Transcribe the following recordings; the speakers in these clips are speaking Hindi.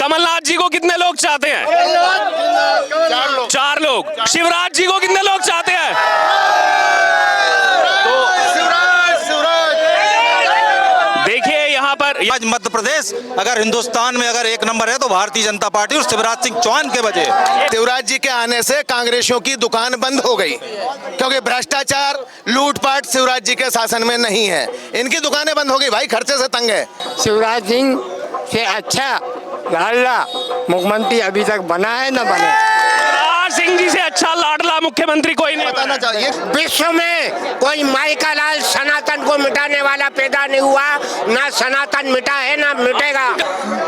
कमलनाथ जी को कितने लोग चाहते हैं? 4 लोग। शिवराज जी को कितने लोग चाहते हैं? तो देखिए यहाँ पर आज मध्य प्रदेश अगर हिंदुस्तान में अगर एक नंबर है तो भारतीय जनता पार्टी और शिवराज सिंह चौहान के वजह। शिवराज जी के आने से कांग्रेसियों की दुकान बंद हो गई, क्योंकि भ्रष्टाचार लूटपाट शिवराज जी के शासन में नहीं है। इनकी दुकानें बंद हो गई, भाई खर्चे से तंग है। शिवराज सिंह से अच्छा लाडला मुख्यमंत्री अभी तक बना है ना बने। शिवराज सिंह जी से अच्छा लाडला मुख्यमंत्री कोई नहीं बताना चाहिए। विश्व में कोई माई का लाल सनातन को मिटाने वाला पैदा नहीं हुआ, ना सनातन मिटा है ना मिटेगा।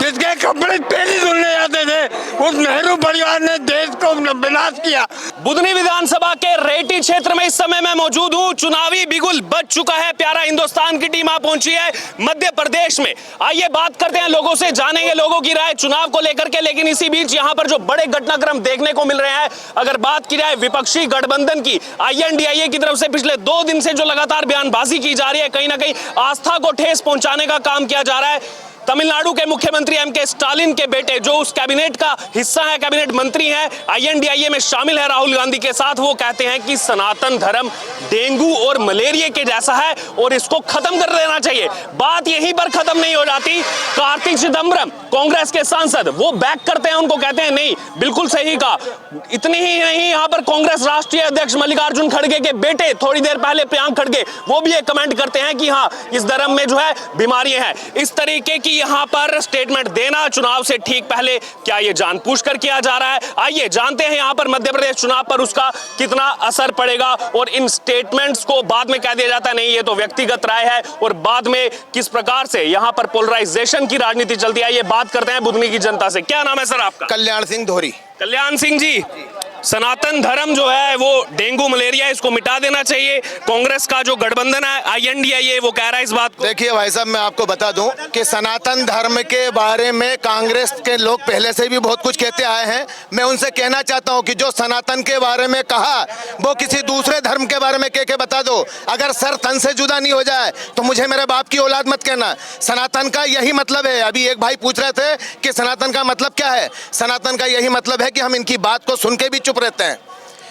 जिसके कपड़े पहले धुलने जाते थे उस नेहरू परिवार ने देश को विनाश किया। बुधनी विधानसभा के रेटी क्षेत्र में इस समय मैं मौजूद हूँ। चुनावी बिगुल बज चुका है। प्यारा हिंदुस्तान की टीम आ पहुंची है मध्य प्रदेश में। आइए बात करते हैं लोगों से, जानेंगे लोगों की राय चुनाव को लेकर के। लेकिन इसी बीच यहाँ पर जो बड़े घटनाक्रम देखने को मिल रहे हैं, अगर बात की जाए विपक्षी गठबंधन की, INDIA की तरफ से पिछले 2 दिन से जो लगातार बयानबाजी की जा रही है, कहीं ना कहीं आस्था को ठेस पहुंचाने का काम किया जा रहा है। तमिलनाडु के मुख्यमंत्री MK स्टालिन के बेटे, जो उस कैबिनेट का हिस्सा है, कैबिनेट मंत्री हैं, INDIA में शामिल है राहुल गांधी के साथ, वो कहते हैं कि सनातन धर्म डेंगू और मलेरिया के जैसा है और इसको खत्म कर देना चाहिए। बात यहीं पर खत्म नहीं हो जाती। कार्तिक चिदम्बरम, कांग्रेस के सांसद, वो बैक करते हैं उनको, कहते हैं नहीं बिल्कुल सही कहा। इतनी ही नहीं, यहाँ पर कांग्रेस राष्ट्रीय अध्यक्ष मल्लिकार्जुन खड़गे के बेटे, थोड़ी देर पहले प्रियांक खड़गे, वो भी एक कमेंट करते हैं कि हाँ इस धर्म में जो है बीमारियां हैं। इस तरीके की यहाँ पर स्टेटमेंट देना चुनाव से ठीक पहले, क्या ये जानबूझकर किया जा रहा है? आइए जानते हैं यहाँ पर मध्य प्रदेश चुनाव पर उसका कितना असर पड़ेगा। और इन स्टेटमेंट्स को बाद में कह दिया जाता है नहीं ये तो व्यक्तिगत राय है, और बाद में किस प्रकार से यहाँ पर पोलराइजेशन की राजनीति चलती है। ये बात करते हैं बुधनी की जनता से। क्या नाम है सर आपका? कल्याण सिंह धोरी। कल्याण सिंह जी, सनातन धर्म जो है वो डेंगू मलेरिया, इसको मिटा देना चाहिए। कांग्रेस का जो गठबंधन है INDIA, वो कह रहा है इस बात को। देखिए भाई साहब, मैं आपको बता दूं कि सनातन धर्म के बारे में कांग्रेस के लोग पहले से भी बहुत कुछ कहते आए हैं। मैं उनसे कहना चाहता हूं कि जो सनातन के बारे में कहा वो किसी दूसरे धर्म के बारे में कह के बता दो। अगर सर तन से जुदा नहीं हो जाए तो मुझे मेरे बाप की औलाद मत कहना। सनातन का यही मतलब है। अभी एक भाई पूछ रहे थे कि सनातन का मतलब क्या है। सनातन का यही मतलब है कि हम इनकी बात को सुन के भी चुप रहते हैं।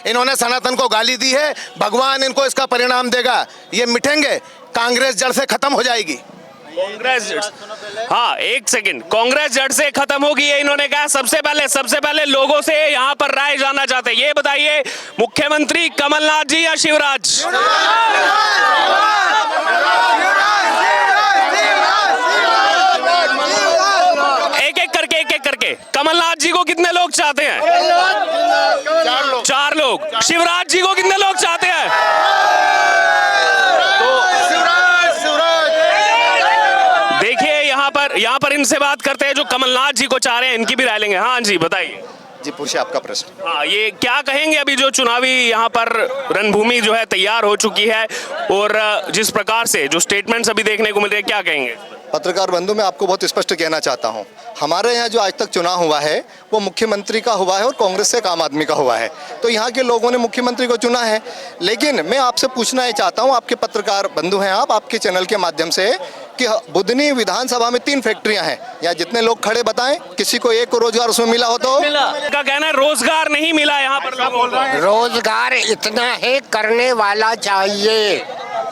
इन्होंने सनातन को गाली दी है, भगवान इनको इसका परिणाम देगा। ये मिटेंगे, कांग्रेस जड़ से खत्म हो जाएगी। कांग्रेस, हाँ एक सेकंड, कांग्रेस जड़ से खत्म होगी ये इन्होंने कहा। सबसे पहले लोगों से यहाँ पर राय जानना चाहते हैं। ये बताइए, मुख्यमंत्री कमलनाथ जी या शिवराज? एक एक करके कमलनाथ जी को कितने लोग चाहते हैं? 4 लोग। शिवराज जी को कितने लोग चाहते हैं? देखिए यहाँ पर इनसे बात करते हैं जो कमलनाथ जी को चाह रहे हैं, इनकी भी राय लेंगे। हाँ जी बताइए। जी पूछिए आपका प्रश्न। हाँ, ये क्या कहेंगे अभी जो चुनावी यहाँ पर रणभूमि जो है तैयार हो चुकी है और जिस प्रकार से जो स्टेटमेंट्स अभी देखने को मिल रहे हैं, क्या कहेंगे? पत्रकार बंधु, मैं आपको बहुत स्पष्ट कहना चाहता हूं, हमारे यहाँ जो आज तक चुनाव हुआ है वो मुख्यमंत्री का हुआ है और कांग्रेस से आम आदमी का हुआ है। तो यहाँ के लोगों ने मुख्यमंत्री को चुना है। लेकिन मैं आपसे पूछना ही चाहता हूँ, आपके पत्रकार बंधु हैं आप, आपके चैनल के माध्यम से, कि बुधनी विधानसभा में 3 फैक्ट्रियां हैं, या जितने लोग खड़े बताएं किसी को एक को रोजगार उसमें मिला हो तो? का कहना है रोजगार नहीं मिला यहाँ पर लोगों को। रोजगार इतना है करने वाला चाहिए।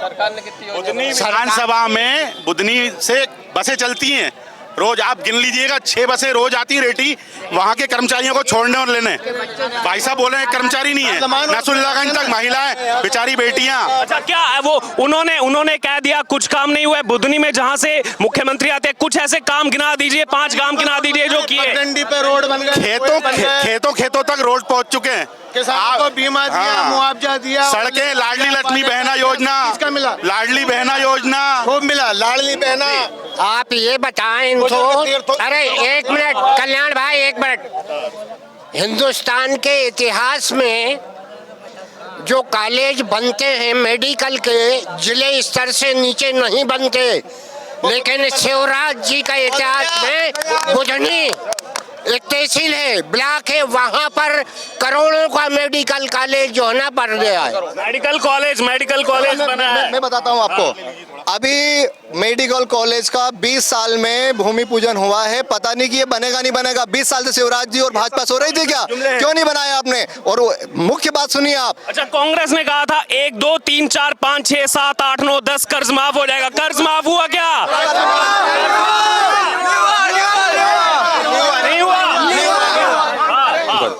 बुधनी विधानसभा में बुधनी से बसें चलती हैं रोज, आप गिन लीजिएगा 6 बसें रोज आती है रेटी वहाँ के कर्मचारियों को छोड़ने और लेने। भाई साहब बोले कर्मचारी नहीं है, नसरुल्लागंज तक महिलाएं बेचारी बेटियां। अच्छा, क्या वो उन्होंने कह दिया कुछ काम नहीं हुआ है बुधनी में जहाँ से मुख्यमंत्री आते हैं? कुछ ऐसे काम गिना दीजिए, 5 काम गिना ददीजिए जो किए। डंडी पे रोड बन गए, खेतों तक रोड पहुंच चुके हैं। किसानों को बीमा दिया, मुआवजा दिया, सड़कें, लाडली लक्ष्मी बहना योजना, किसका मिला? लाडली बहना योजना खूब मिला, लाडली बहना। आप ये बताएं इनको। अरे 1 मिनट कल्याण भाई, 1 मिनट। हिंदुस्तान के इतिहास में जो कॉलेज बनते हैं मेडिकल के, जिले स्तर से नीचे नहीं बनते, लेकिन शिवराज जी का इतिहास में बुधनी इतने तहसील है, ब्लॉक है, वहाँ पर करोड़ों का मेडिकल कॉलेज जो है ना बढ़ गया है। मेडिकल कॉलेज बना है। मैं बताता हूँ आपको, अभी मेडिकल कॉलेज का 20 साल में भूमि पूजन हुआ है, पता नहीं कि ये बनेगा नहीं बनेगा। 20 साल से शिवराज जी और भाजपा सो रही थी क्या? क्यों नहीं बनाया आपने? और मुख्य बात सुनिए आप, अच्छा, कांग्रेस ने कहा था 1 2 3 4 5 6 7 8 9 10 कर्ज माफ हो जाएगा। कर्ज माफ हुआ क्या? नहीं हुआ।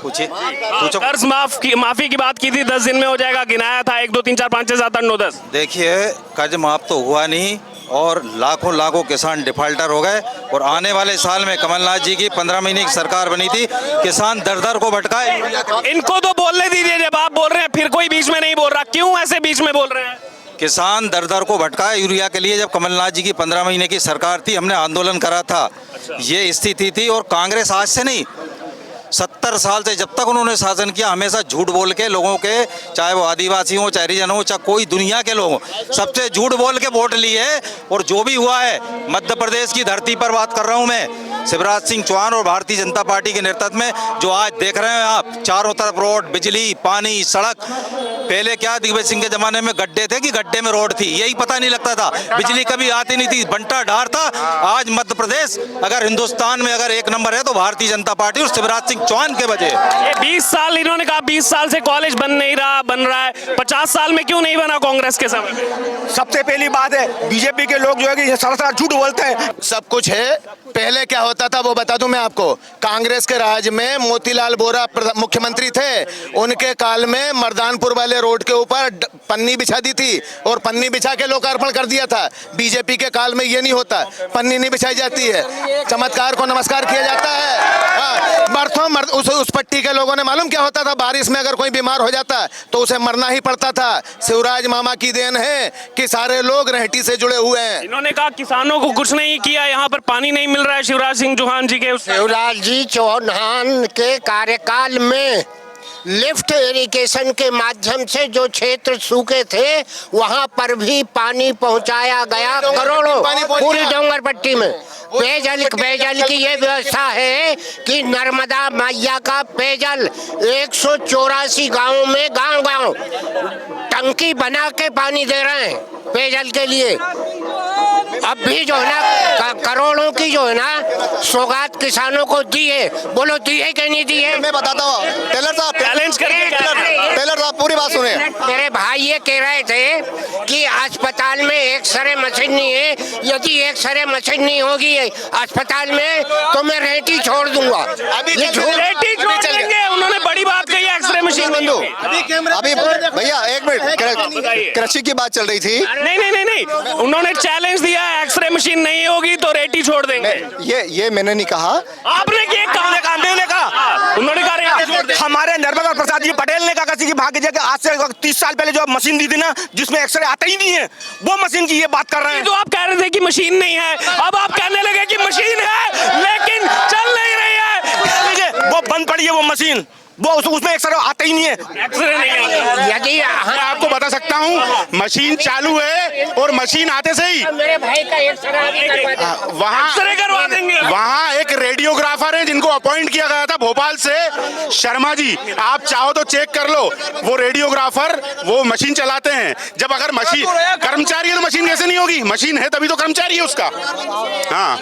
पूछिए, पूछो। कर्ज माफी की बात की थी, 10 दिन में हो जाएगा, गिनाया था 1 2 3 4 5 6 7 8 9 10। देखिए, कर्ज माफ तो हुआ नहीं और लाखों किसान डिफाल्टर हो गए। और आने वाले साल में कमलनाथ जी की 15 महीने की सरकार बनी थी, किसान दर को भटकाए। इनको तो बोलने दीजिए, जब आप बोल रहे हैं फिर कोई बीच में नहीं बोल रहा, क्यों ऐसे बीच में बोल रहे हैं? किसान दर को भटकाए यूरिया के लिए। जब कमलनाथ जी की 15 महीने की सरकार थी, हमने आंदोलन करा था। ये स्थिति थी। और कांग्रेस आज से नहीं, 70 साल से जब तक उन्होंने शासन किया, हमेशा झूठ बोल के लोगों के, चाहे वो आदिवासी हो, चाहे हरिजन हो, चाहे कोई दुनिया के लोग हो, सबसे झूठ बोल के वोट लिए। और जो भी हुआ है, मध्य प्रदेश की धरती पर बात कर रहा हूं मैं, शिवराज सिंह चौहान और भारतीय जनता पार्टी के नेतृत्व में जो आज देख रहे हैं आप, चारों तरफ रोड, बिजली, पानी, सड़क। पहले क्या दिग्विजय सिंह के जमाने में गड्ढे थे कि गड्ढे में रोड थी, यही पता नहीं लगता था। बिजली कभी आती नहीं थी, बंटा ढार था। आज मध्य प्रदेश अगर हिंदुस्तान में अगर एक नंबर है तो भारतीय जनता पार्टी और शिवराज सिंह चौहान के वजह। ये 20 साल इन्होंने कहा, 20 साल से कॉलेज बन नहीं रहा, बन रहा है। 50 साल में क्यों नहीं बना कांग्रेस के समय में? सबसे पहली बात है, बीजेपी के लोग जो है कि ये सरासर झूठ बोलते हैं। सब कुछ है। पहले क्या होता था वो बता दूं मैं आपको। कांग्रेस के राज में मोतीलाल वोरा मुख्यमंत्री थे, उनके काल में मर्दानपुर वाले रोड के ऊपर पन्नी बिछा दी थी और पन्नी बिछा के लोकार्पण कर दिया था। बीजेपी के काल में ये नहीं होता, पन्नी नहीं बिछाई जाती है, चमत्कार को नमस्कार किया जाता है। उस पट्टी के लोगों ने मालूम क्या होता था, बारिश में अगर कोई बीमार हो जाता तो उसे मरना ही पड़ता था। शिवराज मामा की देन है कि सारे लोग रहटी से जुड़े हुए हैं। इन्होंने कहा किसानों को कुछ नहीं किया, यहाँ पर पानी नहीं मिल रहा है शिवराज सिंह चौहान जी के। शिवराज जी चौहान के कार्यकाल में लिफ्ट इरिगेशन के माध्यम से जो क्षेत्र सूखे थे वहां पर भी पानी पहुंचाया गया, करोड़ों, पूरी डोंगर पट्टी में। पेयजल की ये व्यवस्था है कि नर्मदा मैया का पेयजल 184 गांवों में गांव टंकी बना के पानी दे रहे हैं पेयजल के लिए। अब भी जो है ना करोड़ों की जो है ना सौगात किसानों को दी है। बोलो दी है कि नहीं दी है? मैं बताता हूँ टेलर साहब, चैलेंज करके टेलर साहब पूरी बात सुने। मेरे भाई ये कह रहे थे कि अस्पताल में एक्सरे मशीन नहीं है, यदि एक्सरे मशीन नहीं होगी अस्पताल में तो मैं रेटी छोड़ दूंगा। रेटी छोड़ देंगे, उन्होंने बड़ी बात कही, एक्सरे मशीन बंद होगी। अभी भैया एक मिनट, कृषि की बात चल रही थी। नहीं, उन्होंने चैलेंज दिया, एक्सरे मशीन नहीं होगी तो रेटी छोड़ देंगे। ये मैंने नहीं कहा, आपने कहा, उन्होंने कहा रेटी छोड़ देंगे। हमारे नर्मदा प्रसाद जी पटेल ने कहा कि भाग्य जी आज से 30 साल पहले जो मशीन दी थी ना, जिसमें एक्सरे आता ही नहीं है, वो मशीन की ये बात कर रहे हैं। तो आप कह रहे थे कि मशीन नहीं है, अब आप कहने लगे कि मशीन है लेकिन चल नहीं रही है। वो बंद पड़ी है वो मशीन, वो उसमें एक्सरे आता ही नहीं है, एक्सरे नहीं है। यदि मैं आपको बता सकता हूँ, मशीन चालू है और मशीन आते से ही मेरे भाई का एक्सरे वहाँ करवा देंगे। वहाँ एक रेडियोग्राफर है जिनको अपॉइंट किया गया था भोपाल से, शर्मा जी, आप चाहो तो चेक कर लो। वो रेडियोग्राफर वो मशीन चलाते हैं। जब अगर मशीन कर्मचारी है तो मशीन कैसे नहीं होगी? मशीन है तभी तो कर्मचारी है उसका। हाँ,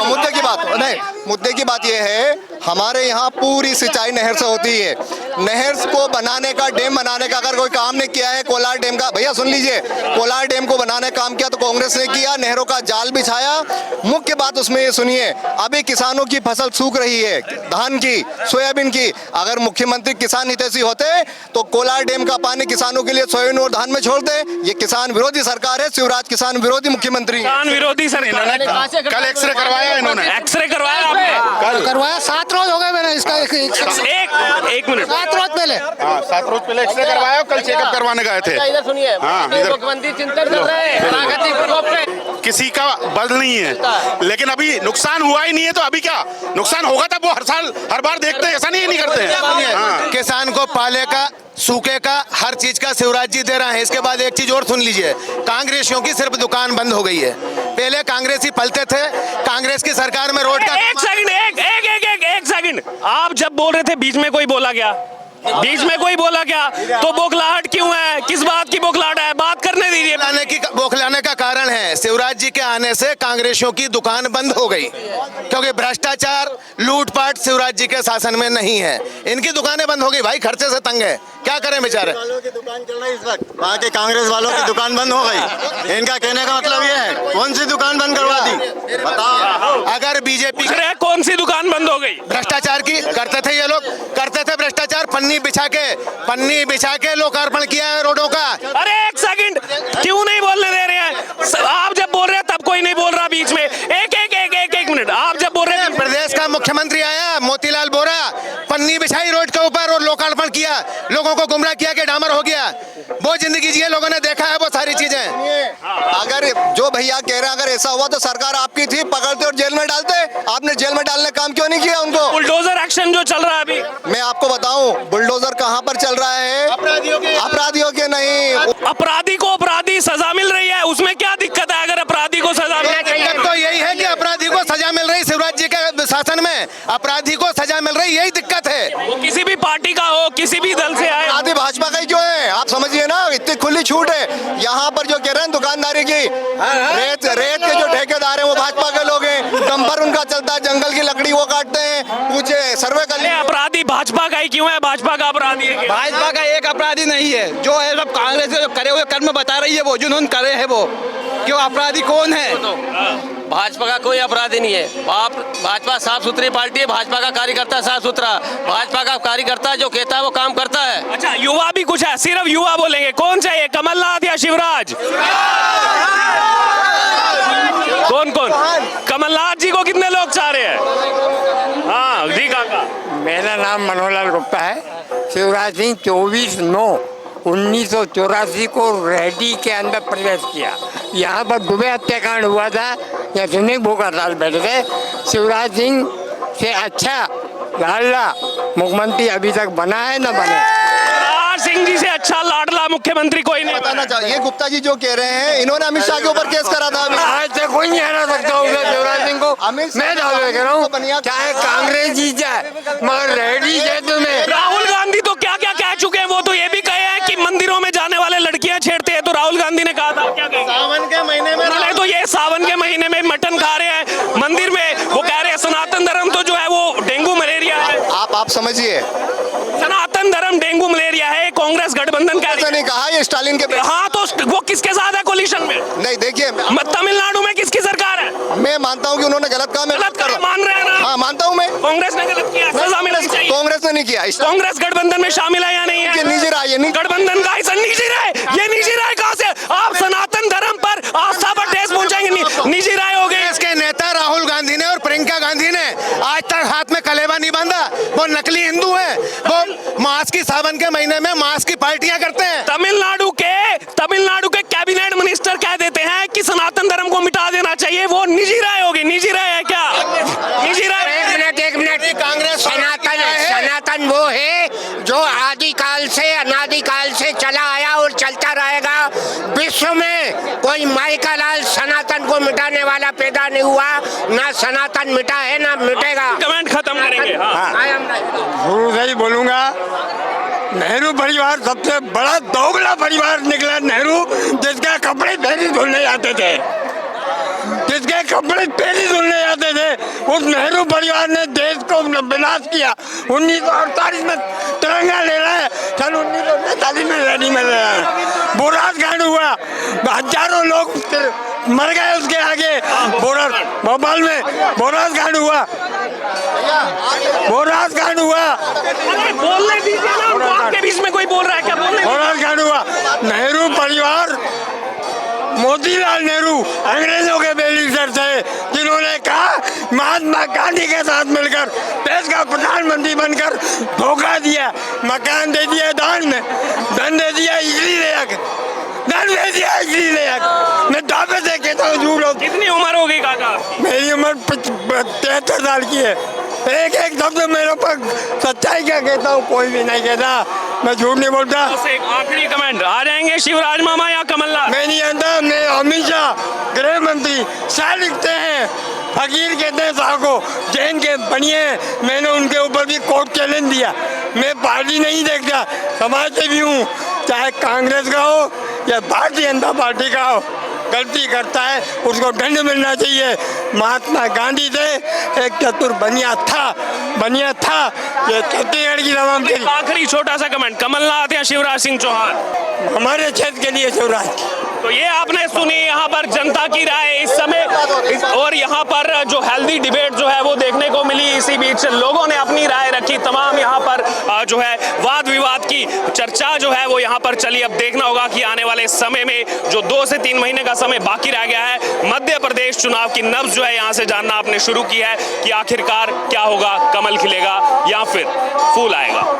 मुद्दे की बात नहीं, मुद्दे की बात यह है हमारे यहाँ पूरी सिंचाई नहर से होती है। नहर को बनाने का, डैम बनाने का अगर कोई काम नहीं किया है, कोलार डैम का, भैया सुन लीजिए, कोलार डैम को बनाने का काम किया तो कांग्रेस ने किया, नहरों का जाल बिछाया। मुख्य बात उसमें ये सुनिए, अभी किसानों की फसल सूख रही है, धान की, सोयाबीन की। अगर मुख्यमंत्री किसान हितैषी होते तो कोलार डैम का पानी किसानों के लिए सोयाबीन और धान में छोड़ दे। ये किसान विरोधी सरकार है, शिवराज किसान विरोधी मुख्यमंत्री, किसान विरोधी सरकार। कल एक्सरे करवाया इन्होंने, एक्सरे करवाया आपने? कल करवाया, 7 रोज हो गए मैंने इसका। एक मिनट, 7 रोज पहले। हाँ, 7 रोज पहले एक्सरे करवाया, कल चेकअप करवाने गए थे। इधर सुनिए, हाँ, इधर मुख्यमंत्री चिंतन कर रहे हैं प्राकृतिक प्रकोप पे। किसी का बल नहीं है, लेकिन अभी नुकसान हुआ ही नहीं है तो अभी क्या नुकसान होगा तब वो हर बार देखते हैं, ऐसा नहीं करते हैं। हाँ। किसान को पाले का, सूखे का, हर चीज का शिवराज जी दे रहे हैं। इसके बाद एक चीज और सुन लीजिए, कांग्रेसियों की सिर्फ दुकान बंद हो गई है। पहले कांग्रेसी पलते थे, कांग्रेस की सरकार में रोड का एक सेकंड लेकिन आप जब बोल रहे थे बीच में कोई बोला क्या? बीच में कोई बोला क्या? तो बौखलाहट क्यों है? किस बात की बौखलाहट है? बात करने दीजिए। बौखलाने का कारण है शिवराज जी के आने से कांग्रेसियों की दुकान बंद हो गई, क्योंकि भ्रष्टाचार लूटपाट शिवराज जी के शासन में नहीं है। इनकी दुकानें बंद हो गई भाई, खर्चे से तंग है, क्या करें बेचारे। दुकान चल रही इस वक्त, वहाँ के कांग्रेस वालों की दुकान बंद हो गई। इनका कहने का मतलब ये है, कौन सी दुकान बंद करवा दी बताओ। अगर बीजेपी कौन सी दुकान बंद हो गई? भ्रष्टाचार की करते थे ये लोग, करते थे भ्रष्टाचार। पन्नी बिछा के लोकार्पण किया है रोडों का। अरे एक सेकंड, क्यों नहीं बोलने दे रहे हैं? आप जब बोल रहे हैं तब कोई नहीं बोल रहा बीच में। एक मिनट, आप जब बोल रहे हैं। प्रदेश का मुख्यमंत्री आया मोतीलाल वोरा, पन्नी बिछाई रोड के ऊपर और लोकार्पण किया, लोगों को गुमराह किया कि डामर हो गया। वो जिंदगी जी लोगों ने देखा है वो सारी चीजें। अगर जो भैया कह रहे हैं अगर ऐसा हुआ तो सरकार आपकी थी, पकड़ते और जेल में डालते। आपने जेल में डालने काम क्यों नहीं किया उनको? बुलडोजर एक्शन जो चल रहा है अभी, मैं आपको बताऊं बुलडोजर कहां पर चल रहा है? अपराधियों के नहीं। अपराधी को अपराधी सजा मिल रही है, उसमें क्या दिक्कत है? अगर अपराधी को सजा मिल रही है तो यही है कि अपराधी को सजा मिल रही, शिवराज जी के शासन में अपराधी को सजा मिल रही, यही दिक्कत है। वो किसी भी पार्टी का हो, किसी भी दल से आए। आदि भाजपा का ही क्यों है? आप समझिए ना, इतनी खुली छूट है यहाँ पर। जो कह रहे हैं दुकानदारी की, रेत के जो ठेकेदार हैं वो भाजपा के लोग हैं, डंपर उनका चलता है, जंगल की लकड़ी वो काटते हैं। पूछे सर्वे कर लिया, अपराधी भाजपा का ही क्यों है? भाजपा का अपराधी है क्या? भाजपा का एक अपराधी नहीं है, जो है सब कांग्रेस के जो करे हुए कर्म बता रही है, वो जिन्होंने करे हैं वो। क्यों अपराधी कौन है? भाजपा का कोई अपराधी नहीं है। भाजपा साफ सुथरी पार्टी है, भाजपा का कार्यकर्ता साफ सुथरा, भाजपा का कार्यकर्ता जो कहता है वो काम करता है। अच्छा, युवा भी कुछ है, सिर्फ युवा बोलेंगे। कौन चाहिए, कमलनाथ या शिवराज? कौन? कमलनाथ जी को कितने लोग चाह रहे हैं? हाँ जी काका। मेरा नाम मनोहरलाल गुप्ता है। शिवराज सिंह 24/9/1984 को रेड्डी के अंदर प्रवेश किया। यहाँ पर दुबे हत्याकांड हुआ था, यहाँ स्विमिंग भूख हड़ताल बैठे थे। शिवराज सिंह से अच्छा लाडला मुख्यमंत्री अभी तक बना है न बने। शिवराज सिंह जी से अच्छा लाडला मुख्यमंत्री कोई नहीं बताना चाहिए। गुप्ता जी जो कह रहे हैं, इन्होंने अमित शाह के ऊपर केस करा था। आज से कोई नहीं हरा सकता शिवराज सिंह को। मैं दावे कर रहा हूँ, चाहे कांग्रेस जीत जाए मगर रेड्डी क्षेत्र में। राहुल गांधी तो क्या क्या कह चुके हैं, वो तो ये भी कहे हैं कि मंदिरों में जाने वाले लड़कियां छेड़ते हैं। तो राहुल गांधी ने कहा था, क्या सावन के महीने में उन्होंने तो ये सावन के महीने में मटन खा रहे हैं मंदिर में। वो कह रहे हैं सनातन धर्म तो जो है वो डेंगू मलेरिया है। आप समझिए, सनातन धर्म डेंगू मलेरिया है। कांग्रेस गठबंधन कह रही है। नहीं कहा ये स्टालिन के। हाँ तो वो किसके साथ है कोलिशन में? नहीं देखिए, तमिलनाडु में किसकी सरकार है? मैं मानता हूँ कि उन्होंने गलत काम मान रहे हैं ना? हाँ मानता हूँ मैं। कांग्रेस ने गलत किया, सजा मिलनी चाहिए। कांग्रेस ने नहीं किया। कांग्रेस गठबंधन में शामिल है या नहीं है? निजी राय है, गठबंधन का ऐसा निजी राय। ये निजी राय कहाँ से? आप सनातन धर्म पर आस्था पर ठेस पहुंचाएंगे, निजी राय हो गई। इसके नेता राहुल गांधी ने और प्रियंका गांधी ने आज तक हाथ में कलेवा नहीं बांधा। वो नकली हिंदू है, वो मास की सावन के महीने में मास की पार्टियां करते हैं। तमिलनाडु के कैबिनेट मिनिस्टर कह देते हैं कि सनातन धर्म को मिटा देना चाहिए। वो निजी राय होगी। निजी राय है क्या? निजी राय। एक मिनट कांग्रेस सनातन वो है जो आदिकाल से अनादिकाल से चला आया और चलता रहेगा। विश्व में कोई माइकालाल सनातन को मिटाने वाला पैदा नहीं हुआ, ना सनातन मिटा है ना मिटेगा। कमेंट खत्म करेंगे। शुरू से ही बोलूंगा, नेहरू परिवार सबसे बड़ा दोगला परिवार निकला। नेहरू जिसके कपड़े पहले धुलने जाते थे, जिसके कपड़े पहले धुलने जाते थे, उस नेहरू परिवार ने देश को विनाश किया। 1948 में तिरंगा ले रहा है, सन 1947 में रैली में ले रहा है। बोरास कांड हुआ, हजारों लोग मर गए उसके आगे। भोपाल में बोरास कांड हुआ। बोलने दीजिए ना, आपके बीच में कोई बोल रहा है क्या? बोरास कांड हुआ। नेहरू परिवार, मोतीलाल नेहरू अंग्रेजों के बेलिसर थे, जिन्होंने कहा महात्मा गांधी के साथ मिलकर देश का प्रधानमंत्री बनकर धोखा दिया। मकान दे दिया दान में, धन दे दिया इजली मैं दावे से कहता हूँ झूठ हो। कितनी उम्र हो गई काका? मेरी उम्र 73 साल की है। एक शब्द मेरे पर सच्चाई क्या कहता हूँ, कोई भी नहीं कहता, मैं झूठ नहीं बोलता। आखिरी कमेंट, आ जाएंगे शिवराज मामा या कमलनाथ? मैं नहीं जानता। मैं अमित शाह गृह मंत्री शाह लिखते हैं, फकीर कहते हैं साहब को, जैन के बनिए। मैंने उनके ऊपर भी कोर्ट चैलेंज दिया। मैं पार्टी नहीं देखता, समाज से भी हूँ, चाहे कांग्रेस का हो या भारतीय जनता पार्टी का हो। गलती करता है उसको दंड मिलना चाहिए। महात्मा गांधी थे, एक चतुर बनिया था। ये छत्तीसगढ़ की तमाम के आखिरी छोटा सा कमेंट, कमलनाथ या शिवराज सिंह चौहान? हमारे क्षेत्र के लिए शिवराज। तो ये आपने सुनी यहाँ पर जनता की राय इस समय और यहाँ पर जो हेल्दी डिबेट जो है वो देखने को मिली। इसी बीच लोगों ने अपनी राय रखी। तमाम यहाँ पर जो है वाद विवाद की चर्चा जो है वो यहाँ पर चली। अब देखना होगा कि आने वाले समय में जो 2 से 3 महीने का समय बाकी रह गया है, मध्य प्रदेश चुनाव की नब्ज जो है यहाँ से जानना आपने शुरू की है कि आखिरकार क्या होगा, कमल खिलेगा या फिर फूल आएगा।